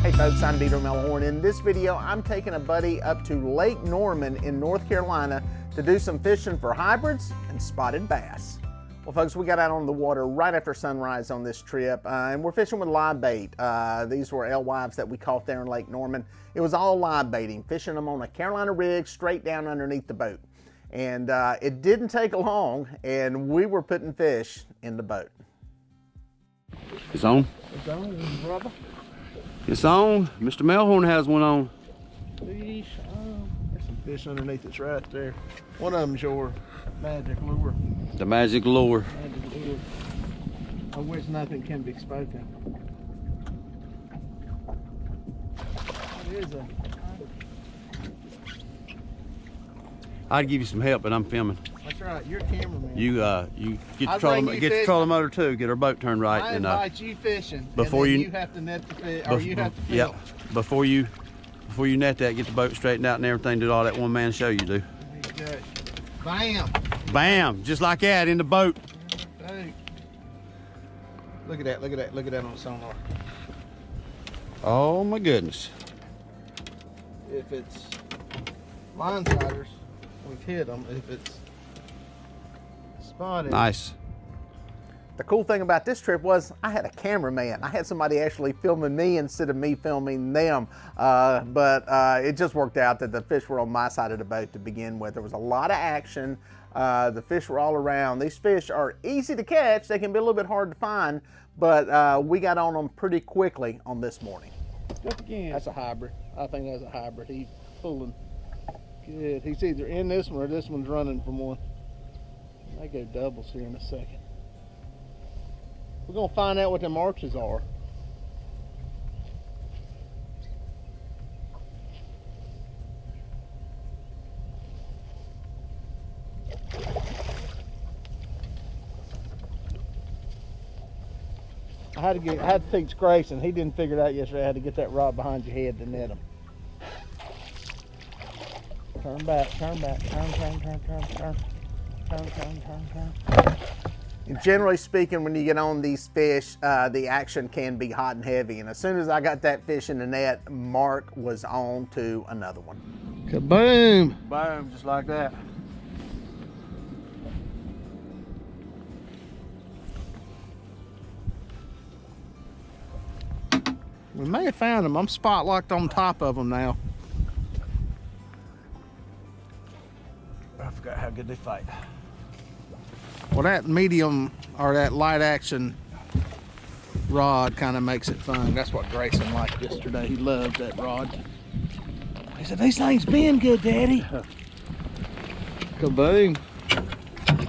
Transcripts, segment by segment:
Hey folks, I'm Dieter Melhorn. In this video, I'm taking a buddy up to Lake Norman in North Carolina to do some fishing for hybrids and spotted bass. Well folks, we got out on the water right after sunrise on this trip, and we're fishing with live bait. These were alewives that we caught there in Lake Norman. It was all live baiting, fishing them on a Carolina rig straight down underneath the boat. And it didn't take long, and we were putting fish in the boat. It's on. It's on, brother. It's on. Mr. Melhorn has one on. Fish. There's some fish underneath us right there. One of them's your magic lure. The magic lure. Magic lure. Of which nothing can be spoken. It is a. I'd give you some help, but I'm filming. That's right. You're a cameraman. You get the trolling motor too. Get our boat turned right. I invite you fishing. Before and then you have to net the fish, or you have to film. Yep. Before you net that, get the boat straightened out and everything. Do all that one man show you do. Good. Bam. Bam! Just like that in the boat. Hey. Look at that. Look at that. Look at that on the sonar. Oh my goodness. If it's linesiders, we've hit them. If it's spotted. Nice. The cool thing about this trip was I had a cameraman. I had somebody actually filming me instead of me filming them. But it just worked out that the fish were on my side of the boat to begin with. There was a lot of action. The fish were all around. These fish are easy to catch. They can be a little bit hard to find, but we got on them pretty quickly on this morning. Up again. That's a hybrid. I think that's a hybrid. He's pulling good. He's either in this one or this one's running from one. I go doubles here in a second. We're gonna find out what them arches are. I had to teach Grayson. He didn't figure it out yesterday. I had to get that rod behind your head to net him. Turn back, turn back, turn. And generally speaking, when you get on these fish, the action can be hot and heavy. And as soon as I got that fish in the net, Mark was on to another one. Kaboom! Boom! Just like that. We may have found them. I'm spot locked on top of them now. I forgot how good they fight. Well, that medium or that light action rod kind of makes it fun. That's what Grayson liked yesterday. He loved that rod. He said, "These things bend good, Daddy." Kaboom.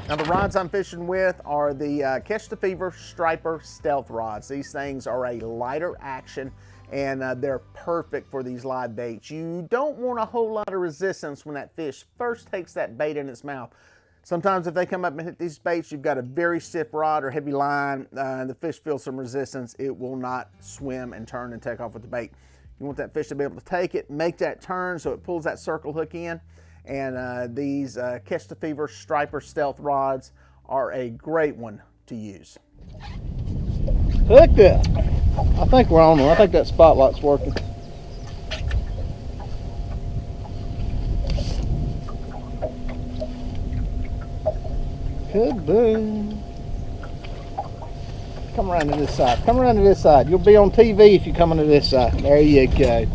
Now the rods I'm fishing with are the Catch the Fever Striper Stealth rods. These things are a lighter action and they're perfect for these live baits. You don't want a whole lot of resistance when that fish first takes that bait in its mouth. Sometimes if they come up and hit these baits, you've got a very stiff rod or heavy line, and the fish feels some resistance, it will not swim and turn and take off with the bait. You want that fish to be able to take it, make that turn so it pulls that circle hook in. And these Catch the Fever Striper Stealth rods are a great one to use. Hooked up. I think we're on there. I think that spotlight's working. Kaboom. Come around to this side. Come around to this side. You'll be on TV if you come to this side. There you go. I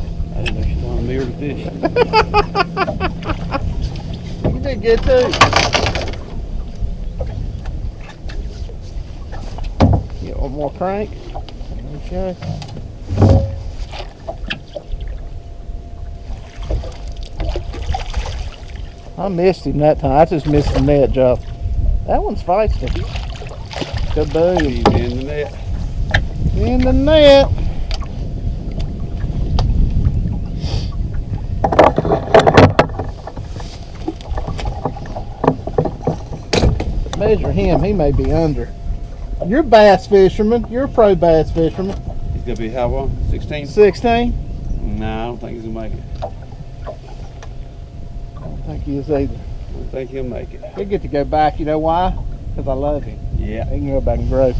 didn't know you wanted me to fish. You did good too. Get one more crank. Okay. I missed him that time. I just missed the net, Joe. That one's feisty. Kaboom. He's in the net. In the net. Measure him, he may be under. You're a bass fisherman. You're a pro bass fisherman. He's gonna be how long? 16? 16? No, I don't think he's gonna make it. I don't think he is either. I don't think he'll make it. He'll get to go back. You know why? Because I love him. Yeah, they can go back and grow. Now,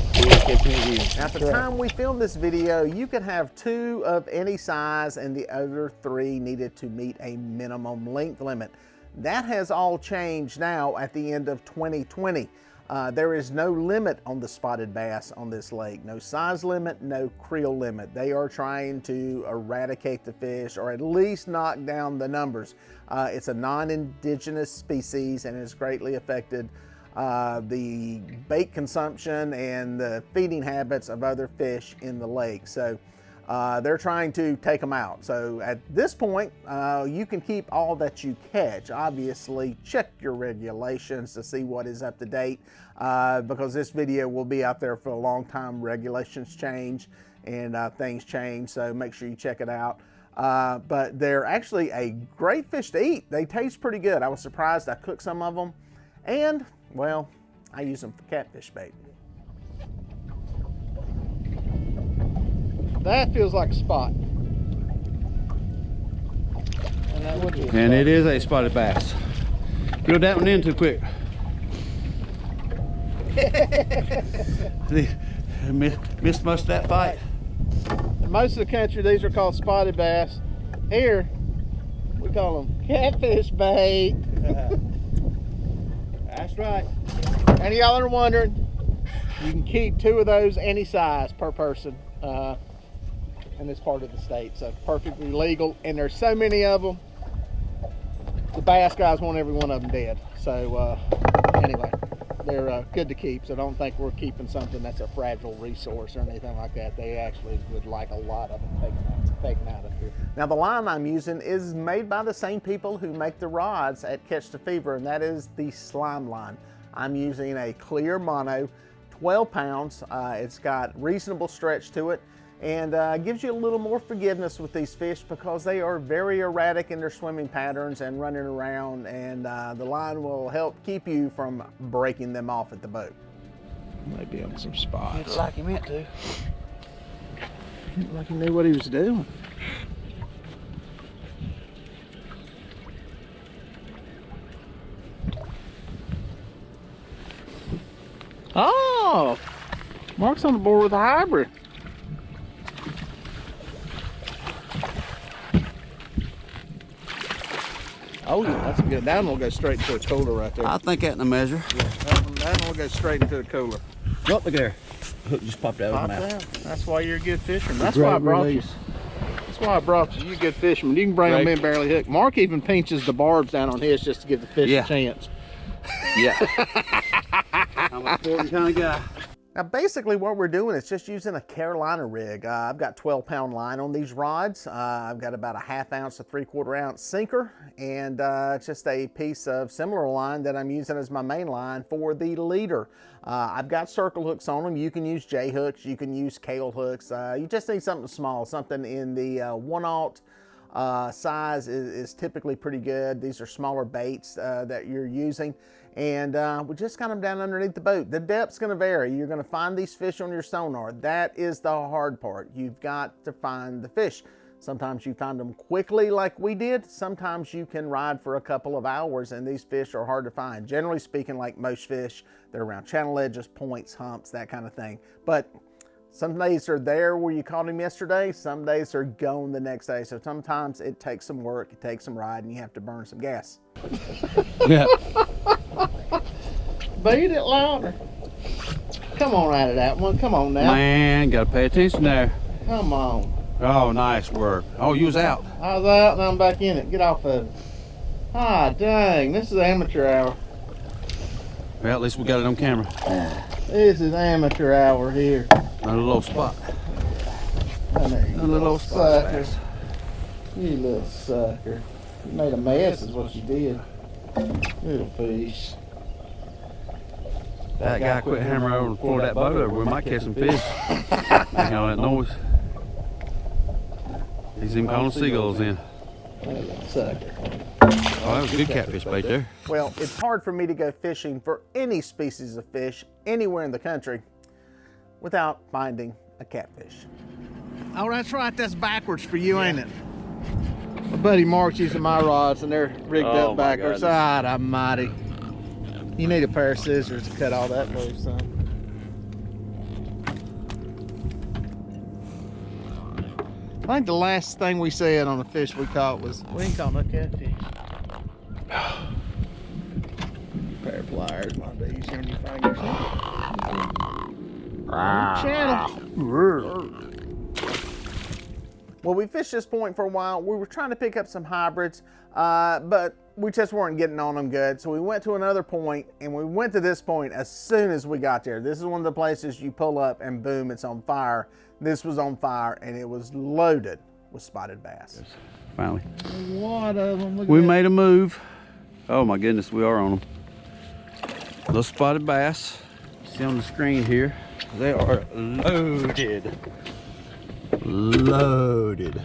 at the time we filmed this video, you could have 2 of any size and the other 3 needed to meet a minimum length limit. That has all changed now at the end of 2020. There is no limit on the spotted bass on this lake. No size limit, no creel limit. They are trying to eradicate the fish or at least knock down the numbers. It's a non-indigenous species and has greatly affected the bait consumption and the feeding habits of other fish in the lake. So they're trying to take them out. So at this point, you can keep all that you catch. Obviously, check your regulations to see what is up to date, because this video will be out there for a long time. Regulations change and things change, so make sure you check it out. But they're actually a great fish to eat. They taste pretty good. I was surprised. I cooked some of them, and well, I use them for catfish bait. That feels like a spot. And that would be a spot. And it is a spotted bass. Reeled that one in too quick. Missed most of that fight. In most of the country, these are called spotted bass. Here, we call them catfish bait. That's right. And y'all are wondering, you can keep 2 of those any size per person in this part of the state. So perfectly legal, and there's so many of them. The bass guys want every one of them dead. So anyway, they're good to keep. So don't think we're keeping something that's a fragile resource or anything like that. They actually would like a lot of them taken out of here. Now, the line I'm using is made by the same people who make the rods at Catch the Fever, and that is the slime line. I'm using a clear mono, 12 pounds. It's got reasonable stretch to it, and gives you a little more forgiveness with these fish because they are very erratic in their swimming patterns and running around, and the line will help keep you from breaking them off at the boat. Maybe on some spots. It's like he meant to. Like he knew what he was doing. Oh, Mark's on the board with a hybrid. Oh yeah, that's good. That one will go straight into the cooler right there. I think that in the measure. Yeah, that one will go straight into the cooler. Oh, look there. Hook just popped out of the mouth. Down. That's why you're a good fisherman. That's why I brought you. That's why I brought you. You're a good fisherman. You can bring them in barely hooked. Mark even pinches the barbs down on his just to give the fish a chance. Yeah. I'm a sporting kind of guy. Now, basically what we're doing is just using a Carolina rig. I've got 12-pound line on these rods. I've got about a 1/2 ounce to 3/4 ounce sinker, and just a piece of similar line that I'm using as my main line for the leader. I've got circle hooks on them. You can use J hooks, you can use Kale hooks. You just need something small, something in the 1/0 size is typically pretty good. These are smaller baits that you're using, and we just got them down underneath the boat. The depth's going to vary. You're going to find these fish on your sonar. That is the hard part. You've got to find the fish. Sometimes you find them quickly like we did. Sometimes you can ride for a couple of hours, and these fish are hard to find. Generally speaking, like most fish, they're around channel edges, points, humps, that kind of thing. But some days are there where you caught him yesterday. Some days are gone the next day. So sometimes it takes some work, it takes some ride, and you have to burn some gas. Yeah. Beat it louder. Come on out of that one. Come on now. Man, gotta pay attention there. Come on. Oh, nice work. Oh, you was out. I was out and I'm back in it. Get off of it. Ah, dang. This is amateur hour. Well, at least we got it on camera. This is amateur hour here. Another little spot. Another little spot sucker. bass. You little sucker. You made a mess is what you did. Little fish. That guy quit hammering over and pulled that boat over. We might catch some fish. Making all that noise. He's even calling seagulls in. Little sucker. Oh, that was a good catfish bait there. Well, it's hard for me to go fishing for any species of fish anywhere in the country without finding a catfish. Oh, that's right. That's backwards for you, ain't it? My buddy Mark's using my rods, and they're rigged Oh, up my backwards. goodness. God almighty. You need a pair of scissors to cut all that loose, son. I think the last thing we said on the fish we caught was, we ain't caught no catfish. Pair of pliers might be easier on your fingers. Channel. Well, we fished this point for a while. We were trying to pick up some hybrids, but we just weren't getting on them good. So we went to another point, and we went to this point as soon as we got there. This is one of the places you pull up and boom, it's on fire. This was on fire, and it was loaded with spotted bass. Finally. A lot of them. Look at We that. made a move. Oh my goodness, we are on them. Those spotted bass. See on the screen here, they are loaded. Loaded.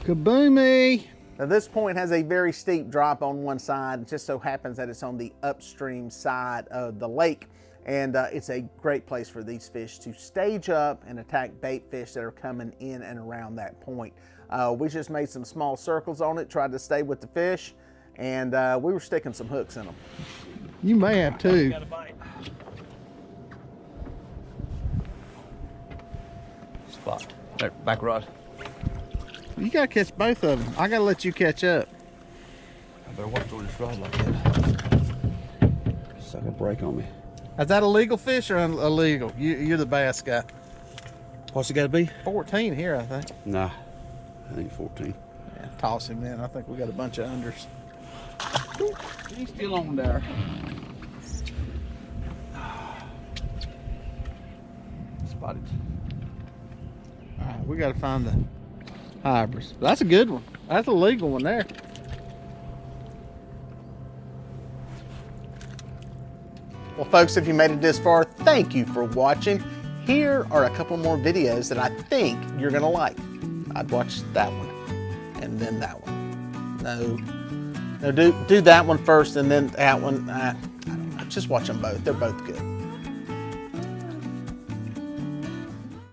Kaboomy. Now this point has a very steep drop on one side. It just so happens that it's on the upstream side of the lake. And it's a great place for these fish to stage up and attack bait fish that are coming in and around that point. We just made some small circles on it, tried to stay with the fish, and we were sticking some hooks in them. You may have too. Spot. There, back rod. You gotta catch both of them. I gotta let you catch up. I better watch over this rod like that. Suck a break on me. Is that a legal fish or illegal? You're the bass guy. What's it got to be? 14 here, I think. Nah, I think 14. Yeah, toss him in. I think we got a bunch of unders. He's still on there. Spotted. All right, we gotta find the hybrids. That's a good one. That's a legal one there. Well, folks, if you made it this far, thank you for watching. Here are a couple more videos that I think you're gonna like. I'd watch that one and then that one. No, do that one first and then that one. I don't know. Just watch them both. They're both good.